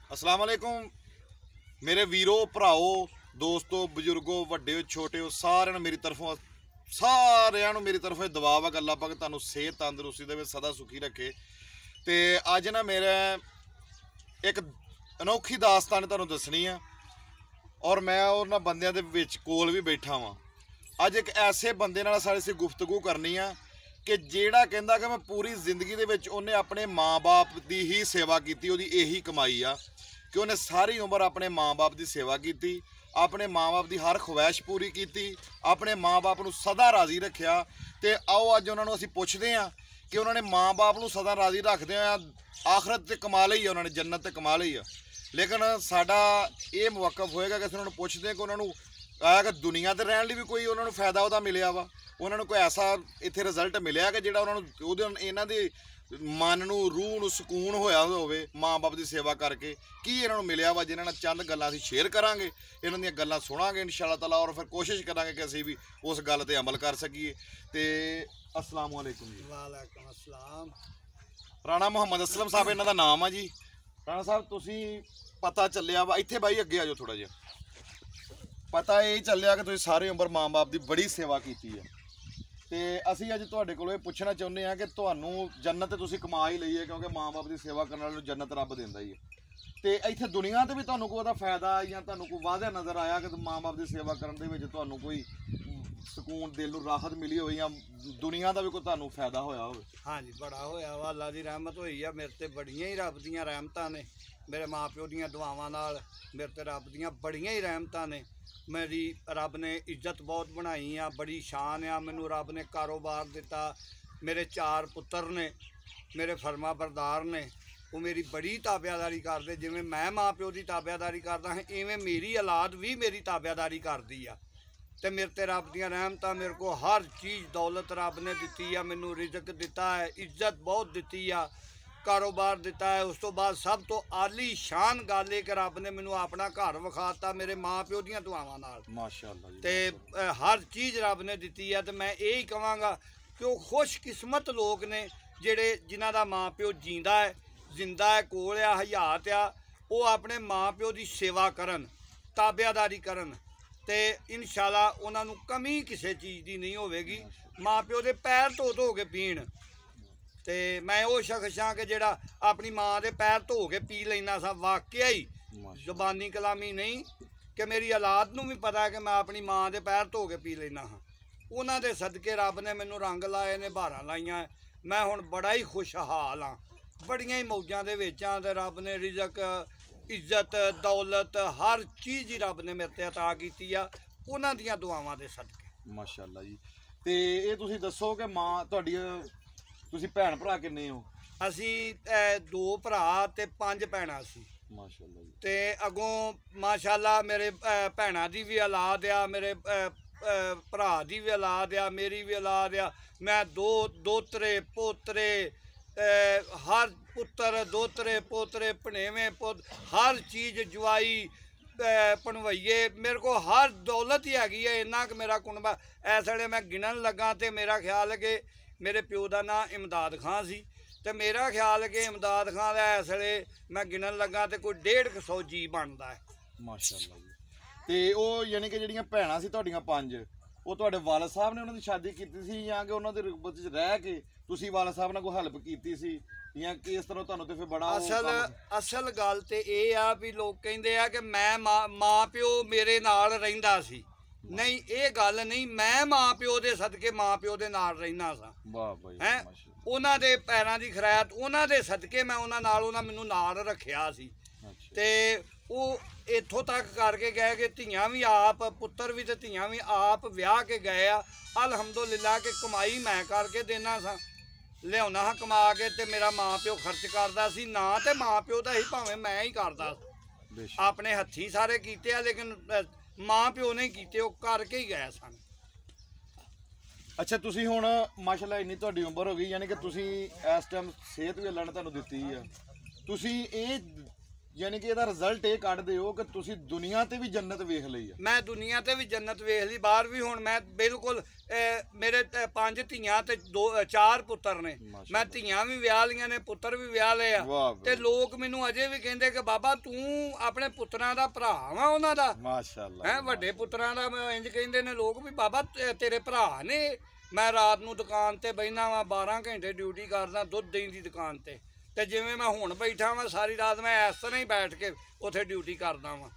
अस्सलाम वालेकुम मेरे वीरो भराओ दोस्तों बजुर्गो वड्डे छोटे सारे मेरी तरफों सारिਆਂ मेरी तरफों दुआ वा अल्लाह पाक तुहानू सेहत तंदुरुस्ती दे सदा सुखी रखे। तो अज ना मेरा एक अनोखी दास्तान तुहानू दसनी है और मैं उन्होंने बंदियां दे विच कोल भी बैठा वां। अज एक ऐसे बंदे नाल सारी सी गुफ्तगू करनी है कि जेड़ा कहंदा कि मैं पूरी जिंदगी दे विच उन्हें अपने माँ बाप की ही सेवा की, उहदी यही कमाई आ कि उन्हें सारी उम्र अपने माँ बाप की सेवा की, अपने माँ बाप की हर ख्वाहिश पूरी की, अपने माँ बाप को सदा राजी रखा। तो आओ अज उन्होंने असीं पुछदे हां कि उन्होंने माँ बाप को सदा राजी रखदे आखरत तो कमा ली है, उन्होंने जन्नत तो कमा ली है। लेकिन साडा ये मौकफ होएगा कि उन्होंने पुछदे हैं कि उन्होंने दुनिया ते रहण लई भी कोई उन्होंने फायदा उहदा मिलिया वा, उन्होंने कोई ऐसा इत्थे रिजल्ट मिलिया कि जिहड़ा उन्होंने इन्हां दे मन नूं रूह नूं सुकून होया होवे माँ बाप की सेवा करके की इन्होंने मिलिया वा। जिन्हां नाल चंद गल्लां असीं शेयर करांगे, इन्हां दीयां गल्लां सुणांगे इंशाअल्लाह ताला और फिर कोशिश करांगे कि असीं भी उस गल ते अमल कर सकीए। ते अस्सलाम वालेकुम जी। वालेकुम अस्सलाम। राणा मुहम्मद असलम साहब इन्हां दा नाम है जी। राणा साहब तुसीं पता चलिया वा इत्थे बाई अगे आ जाओ थोड़ा जिहा, पता यही चलिया कि तुसीं सारी उम्र माँ बाप की बड़ी सेवा की है। तो असीं अज तुहाडे कोलों पुछना चाहुंदे हां कि तुहानूं जन्नत तुसीं कमा ही लई है क्योंकि माँ बाप की सेवा करने वाले जन्नत रब दिंदा ही है। तो इत्थे दुनिया ते भी तुहानूं कोई ओहदा फायदा या तुहानूं कोई वादा नज़र आया कि माँ बाप की सेवा करन दे विच तुहानूं कोई सुकून दिल नूं राहत मिली होवे या दुनिया का भी कोई तुहानूं फायदा होया होवे? हाँ जी, बड़ा होया वा, अल्लाह की रहमत हुई है मेरे ते, बड़ियां ही रब दियां रहमतां ने। मेरे माँ प्यो दियां दुआवां नाल मेरे ते रब दियां बड़ियां ही रहमतां ने। मेरी रब ने इज्जत बहुत बनाई आ, बड़ी शान आ। मैनू रब ने कारोबार दिता, मेरे 4 पुत्तर ने, मेरे फरमा बरदार ने, वो मेरी बड़ी ताबियादारी करते। जिवें मैं माँ प्यो की ताबियादारी करदा है इवें मेरी औलाद भी मेरी ताबियादारी करती आ। तो मेरे ते रब दियां रहमतां, मेरे को हर चीज़ दौलत रब ने दी है, मैनू रिजक दिता है, इज्जत बहुत दी आ, कारोबार दिता है। उस तो बाद सब तो आली शान गल है कि रब ने मैनू अपना घर विखाता मेरे माँ प्यो दियां दुआवां नाल। माशाअल्लाह जी। ते हर चीज़ रब ने दी है। तो मैं यही कहांगा कि वो खुशकिस्मत लोग ने जिहड़े जिन्हां दा माँ प्यो जींदा है, जिंदा है, कोल आ, हयात आ, वो अपने माँ प्यो की सेवा करन, ताबियादारी करन, तो इंशाअल्लाह उन्होंने कमी किसी चीज़ की नहीं होगी। माँ प्यो के पैर धो के पीण। तो मैं वो शख्स हाँ कि जिहड़ा अपनी माँ के पैर धो के पी लेना सा, वाकया ही जुबानी कलामी नहीं, कि मेरी औलाद नूं भी पता है कि मैं अपनी माँ के पैर धो के पी लेना हाँ। उन्हां दे सदके रब ने मैनू रंग लाए ने, बहारां लाइयां, मैं हुण बड़ा ही खुशहाल हाँ, बड़ियां ही मौजां दे विच हां। ते रब ने रिजक इज्जत दौलत हर चीज़ ही रब ने मेरे ते अता की आ, उन्हां दियां दुआवां दे सदके। माशाअल्लाह जी। तो ये तुसीं दसो कि माँ तुहाडी तुसीं भैन भरा किन्ने हो? असी 2 भरा ते 5 भैणां सी। माशाअल्लाह जी। ते अगों माशाअल्लाह मेरे भैणां दी भी औलाद आ, मेरे भरा दी भी औलाद आ, मेरी भी औलाद आ। मैं 2 दोतरे पोतरे, हर पुत्तर दोतरे पोतरे भनेवें पुत हर चीज़ जवाई भनवइये, मेरे को हर दौलत ही हैगी है। इन्ना कि मेरा कुनबा इस वेले मैं गिनन लगा तो मेरा ख्याल है कि मेरे प्यो का नाम इमदाद खां सी, तो मेरा ख्याल है कि इमदाद खां का इस वेले मैं गिनन लगा तो कोई 150 जी बनता है। माशाअल्लाह जी। ते ओ यानी कि जिहड़ियां भैणां सी तुहाडीयां 5, ਉਹ ਤੁਹਾਡੇ ਵਾਲਦ ਸਾਹਿਬ ਨੇ ਉਹਨਾਂ ਦੀ ਸ਼ਾਦੀ ਕੀਤੀ ਸੀ ਜਾਂ ਕਿ ਉਹਨਾਂ ਦੇ ਰੂਬਤ ਵਿੱਚ ਰਹਿ ਕੇ ਤੁਸੀਂ ਵਾਲਦ ਸਾਹਿਬ ਨਾਲ ਕੋਈ ਹੈਲਪ ਕੀਤੀ ਸੀ ਜਾਂ ਕਿ ਇਸ ਤਰ੍ਹਾਂ ਤੁਹਾਨੂੰ ਤੇ ਫਿਰ ਬੜਾ ਅਸਲ ਗੱਲ ਤੇ ਇਹ ਆ ਵੀ ਲੋਕ ਕਹਿੰਦੇ ਆ ਕਿ ਮੈਂ ਮਾਂ ਪਿਓ ਮੇਰੇ ਨਾਲ ਰਹਿੰਦਾ ਸੀ। ਨਹੀਂ, ਇਹ ਗੱਲ ਨਹੀਂ, ਮੈਂ ਮਾਂ ਪਿਓ ਦੇ ਸਦਕੇ ਮਾਂ ਪਿਓ ਦੇ ਨਾਲ ਰਹਿਣਾ ਸਾਂ। ਵਾਹ ਬਾਈ ਹੈ ਉਹਨਾਂ ਦੇ ਪੈਰਾਂ ਦੀ ਖੈਰਾਤ, ਉਹਨਾਂ ਦੇ ਸਦਕੇ ਮੈਂ ਉਹਨਾਂ ਨਾਲ, ਉਹਨਾਂ ਮੈਨੂੰ ਨਾਲ ਰੱਖਿਆ ਸੀ। ਤੇ ਉਹ ਇੱਥੋਂ ਤੱਕ ਕਰਕੇ ਗਏ ਕਿ ਧੀਆਂ ਵੀ ਆਪ, ਪੁੱਤਰ ਵੀ ਤੇ ਧੀਆਂ ਵੀ ਆਪ ਵਿਆਹ ਕੇ ਗਏ ਆ। ਅਲਹਮਦੁਲਿਲਾ ਕਿ ਕਮਾਈ ਮੈਂ ਕਰਕੇ ਦੇਣਾ ਸਾਂ, ਲਿਆਉਣਾ ਹਾਂ ਕਮਾ ਕੇ, ਤੇ ਮੇਰਾ ਮਾਂ ਪਿਓ ਖਰਚ ਕਰਦਾ ਸੀ ਨਾ, ਤੇ ਮਾਂ ਪਿਓ ਦਾ ਹੀ ਭਾਵੇਂ ਮੈਂ ਹੀ ਕਰਦਾ, ਆਪਣੇ ਹੱਥੀਂ ਸਾਰੇ ਕੀਤੇ ਆ, ਲੇਕਿਨ ਮਾਂ ਪਿਓ ਨੇ ਕੀਤੇ, ਉਹ ਕਰਕੇ ਹੀ ਗਏ ਸਨ। ਅੱਛਾ, ਤੁਸੀਂ ਹੁਣ ਮਾਸ਼ਾਅੱਲਾ ਇੰਨੀ ਤੁਹਾਡੀ ਉਮਰ ਹੋ ਗਈ, ਯਾਨੀ ਕਿ ਤੁਸੀਂ ਇਸ ਟਾਈਮ ਸਿਹਤ ਵੀ ਅੱਲਾ ਨੇ ਤੁਹਾਨੂੰ ਦਿੱਤੀ ਆ, ਤੁਸੀਂ ਇਹ ਯਾਨੀ ਕਿ ਇਹਦਾ ਰਿਜ਼ਲਟ ਇਹ ਕੱਢਦੇ ਹੋ ਕਿ ਤੁਸੀਂ ਦੁਨੀਆ ਤੇ ਵੀ ਜੰਨਤ ਵੇਖ ਲਈ ਆ। ਮੈਂ ਦੁਨੀਆ ਤੇ ਵੀ ਜੰਨਤ ਵੇਖ ਲਈ, ਬਾਹਰ ਵੀ। ਹੁਣ ਮੈਂ ਬਿਲਕੁਲ ਮੇਰੇ 5 ਧੀਆਂ ਤੇ 4 ਪੁੱਤਰ ਨੇ। ਮੈਂ ਧੀਆਂ ਵੀ ਵਿਆਹ ਲੀਆਂ ਨੇ, ਪੁੱਤਰ ਵੀ ਵਿਆਹ ਲਏ ਆ। ਤੇ ਲੋਕ ਮੈਨੂੰ ਅਜੇ ਵੀ ਕਹਿੰਦੇ ਕਿ ਬਾਬਾ ਤੂੰ ਆਪਣੇ ਪੁੱਤਰਾਂ ਦਾ ਭਰਾ ਵਾ ਉਹਨਾਂ ਦਾ। ਮਾਸ਼ਾਅੱਲਾ ਹੈ ਵੱਡੇ ਪੁੱਤਰਾਂ ਦਾ ਇੰਜ ਕਹਿੰਦੇ ਨੇ ਲੋਕ ਵੀ ਬਾਬਾ ਤੇਰੇ ਭਰਾ ਨੇ। ਮੈਂ ਰਾਤ ਨੂੰ ਦੁਕਾਨ ਤੇ ਬਹਿਣਾ ਵਾ, 12 ਘੰਟੇ ਡਿਊਟੀ ਕਰਦਾ ਦੁੱਧ ਦੇਣ ਦੀ ਦੁਕਾਨ ਤੇ ਜਿਵੇਂ ਮੈਂ ਹੁਣ ਬੈਠਾ ਵਾਂ ਸਾਰੀ ਰਾਤ ਮੈਂ ਇਸ ਤਰ੍ਹਾਂ ਹੀ ਬੈਠ ਕੇ ਉੱਥੇ ਡਿਊਟੀ ਕਰਦਾ ਵਾਂ।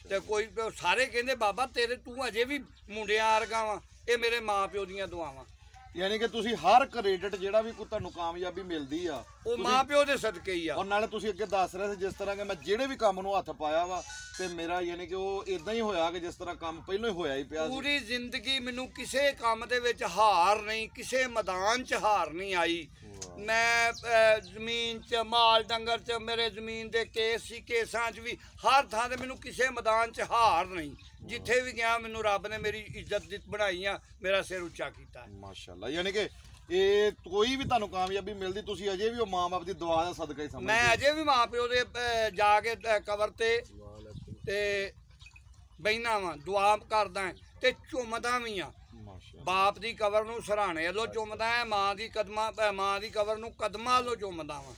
ਤੇ ਕੋਈ ਸਾਰੇ ਕਹਿੰਦੇ ਬਾਬਾ ਤੇਰੇ ਤੂੰ ਅਜੇ ਵੀ ਮੁੰਡਿਆਂ ਵਰਗਾ ਵਾਂ। ਇਹ ਮੇਰੇ ਮਾਂ ਪਿਓ ਦੀਆਂ ਦੁਆਵਾਂ। ਯਾਨੀ ਕਿ ਤੁਸੀਂ ਹਰ ਕ੍ਰੈਡਿਟ ਜਿਹੜਾ ਵੀ ਕੋਈ ਤੁਹਾਨੂੰ ਕਾਮਯਾਬੀ ਮਿਲਦੀ ਆ ਉਹ ਮਾਂ ਪਿਓ ਦੇ ਸਦਕੇ ਹੀ ਆ। ਔਰ ਨਾਲੇ ਤੁਸੀਂ ਅੱਗੇ ਦੱਸ ਰਹੇ ਸੀ ਜਿਸ ਤਰ੍ਹਾਂ ਕਿ ਮੈਂ ਜਿਹੜੇ ਵੀ ਕੰਮ ਨੂੰ ਹੱਥ ਪਾਇਆ ਵਾ ਤੇ ਮੇਰਾ ਯਾਨੀ ਕਿ ਉਹ ਇਦਾਂ ਹੀ ਹੋਇਆ ਕਿ ਜਿਸ ਤਰ੍ਹਾਂ ਕੰਮ ਪਹਿਲਾਂ ਹੀ ਹੋਇਆ ਹੀ ਪਿਆ ਸੀ। ਪੂਰੀ ਜ਼ਿੰਦਗੀ ਮੈਨੂੰ ਕਿਸੇ ਕੰਮ ਦੇ ਵਿੱਚ ਹਾਰ ਨਹੀਂ, ਕਿਸੇ ਮੈਦਾਨ 'ਚ ਹਾਰ ਨਹੀਂ ਆਈ। ਮੈਂ ਜ਼ਮੀਨ 'ਚ ਮਾਲ ਡੰਗਰ 'ਚ ਮੇਰੇ ਜ਼ਮੀਨ ਦੇ ਕੇਸ ਸੀ, ਕੇਸਾਂ 'ਚ ਵੀ ਹਰ ਥਾਂ ਤੇ ਮੈਨੂੰ ਕਿਸੇ ਮੈਦਾਨ 'ਚ ਹਾਰ ਨਹੀਂ। ਜਿੱਥੇ ਵੀ ਗਿਆ ਮੈਨੂੰ ਰੱਬ ਨੇ ਮੇਰੀ ਇੱਜ਼ਤ ਬਣਾਈ ਆ, ਮੇਰਾ ਸਿਰ ਉੱਚਾ ਕੀਤਾ। ਮਾਸ਼ਾਅੱਲਾ। ਯਾਨੀ ਕਿ ਇਹ ਕੋਈ ਵੀ ਤੁਹਾਨੂੰ ਕਾਮਯਾਬੀ ਮਿਲਦੀ ਤੁਸੀਂ ਅਜੇ ਵੀ ਉਹ ਮਾਂ-ਬਾਪ ਦੀ ਦੁਆ ਦਾ ਸਦਕਾ ਹੀ ਸਮਝਦੇ। ਮੈਂ ਅਜੇ ਵੀ ਮਾਂ ਪਿਓ ਦੇ ਜਾ ਕੇ ਕਬਰ ਤੇ ਬਹਿਣਾ ਵਾਂ, ਦੁਆ ਕਰਦਾ ਤੇ ਝੁੰਮਦਾ ਵੀ ਆ। ਬਾਪ ਦੀ ਕਬਰ ਨੂੰ ਸਰਾਣੇ ਵੱਲੋਂ ਚੁੰਮਦਾ ਹੈ, ਮਾਂ ਦੀ ਕਬਰ ਨੂੰ ਕਦਮਾਂ ਵੱਲੋਂ ਚੁੰਮਦਾ ਵਾਂ।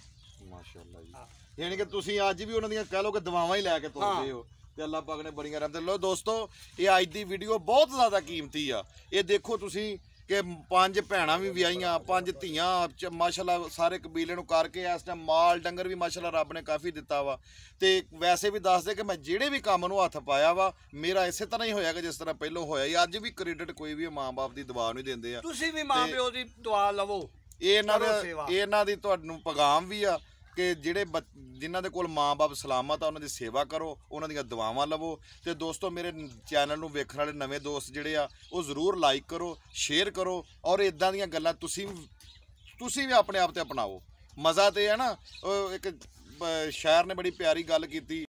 ਮਾਸ਼ਾਅੱਲਾ ਜੀ। ਯਾਨੀ ਕਿ ਤੁਸੀਂ ਅੱਜ ਵੀ ਉਹਨਾਂ ਦੀਆਂ ਕਹਿ ਲਓ ਕਿ ਦੁਆਵਾਂ ਹੀ ਲੈ ਕੇ ਤੁਰਦੇ ਹੋ ਤੇ ਅੱਲਾਹ ਪਾਕ ਨੇ ਬੜੀਆਂ ਰਹਿਮਤਾਂ। ਲਓ ਦੋਸਤੋ, ਇਹ ਅੱਜ ਦੀ ਵੀਡੀਓ ਬਹੁਤ ਜ਼ਿਆਦਾ ਕੀਮਤੀ ਆ। ਇਹ ਦੇਖੋ ਤੁਸੀਂ ਕਿ 5 ਭੈਣਾਂ ਵੀ ਵਿਆਹੀਆਂ, 5 ਧੀਆਂ ਮਾਸ਼ਾਅੱਲਾ ਸਾਰੇ ਕਬੀਲੇ ਨੂੰ ਕਰਕੇ ਇਸ ਟਾਈਮ ਮਾਲ ਡੰਗਰ ਵੀ ਮਾਸ਼ਾਅੱਲਾ ਰੱਬ ਨੇ ਕਾਫੀ ਦਿੱਤਾ ਵਾ। ਤੇ ਵੈਸੇ ਵੀ ਦੱਸਦੇ ਕਿ ਮੈਂ ਜਿਹੜੇ ਵੀ ਕੰਮ ਨੂੰ ਹੱਥ ਪਾਇਆ ਵਾ ਮੇਰਾ ਇਸੇ ਤਰ੍ਹਾਂ ਹੀ ਹੋਇਆ ਕਿ ਜਿਸ ਤਰ੍ਹਾਂ ਪਹਿਲਾਂ ਹੋਇਆ ਹੀ। ਅੱਜ ਵੀ ਕ੍ਰੈਡਿਟ ਕੋਈ ਵੀ ਮਾਂ-ਬਾਪ ਦੀ ਦੁਆ ਨੂੰ ਦਿੰਦੇ ਆ। ਤੁਸੀਂ ਵੀ ਮਾਂ ਪਿਓ ਦੀ ਦੁਆ ਲਵੋ। ਇਹ ਇਹਨਾਂ ਦੀ ਤੁਹਾਨੂੰ ਪੈਗਾਮ ਵੀ ਆ ਕਿ ਜਿਹੜੇ ਜਿਨ੍ਹਾਂ ਦੇ ਕੋਲ ਮਾਂ-ਬਾਪ ਸਲਾਮਤ ਆ ਉਹਨਾਂ ਦੀ ਸੇਵਾ ਕਰੋ, ਉਹਨਾਂ ਦੀਆਂ ਦੁਆਵਾਂ ਲਵੋ। ਤੇ ਦੋਸਤੋ ਮੇਰੇ ਚੈਨਲ ਨੂੰ ਵੇਖਣ ਵਾਲੇ ਨਵੇਂ ਦੋਸਤ ਜਿਹੜੇ ਆ ਉਹ ਜ਼ਰੂਰ ਲਾਈਕ ਕਰੋ, ਸ਼ੇਅਰ ਕਰੋ ਔਰ ਇਦਾਂ ਦੀਆਂ ਗੱਲਾਂ ਤੁਸੀਂ ਵੀ ਆਪਣੇ ਆਪ ਤੇ ਅਪਣਾਓ। ਮਜ਼ਾ ਤੇ ਹੈ ਨਾ। ਇੱਕ ਸ਼ਾਇਰ ਨੇ ਬੜੀ ਪਿਆਰੀ ਗੱਲ ਕੀਤੀ।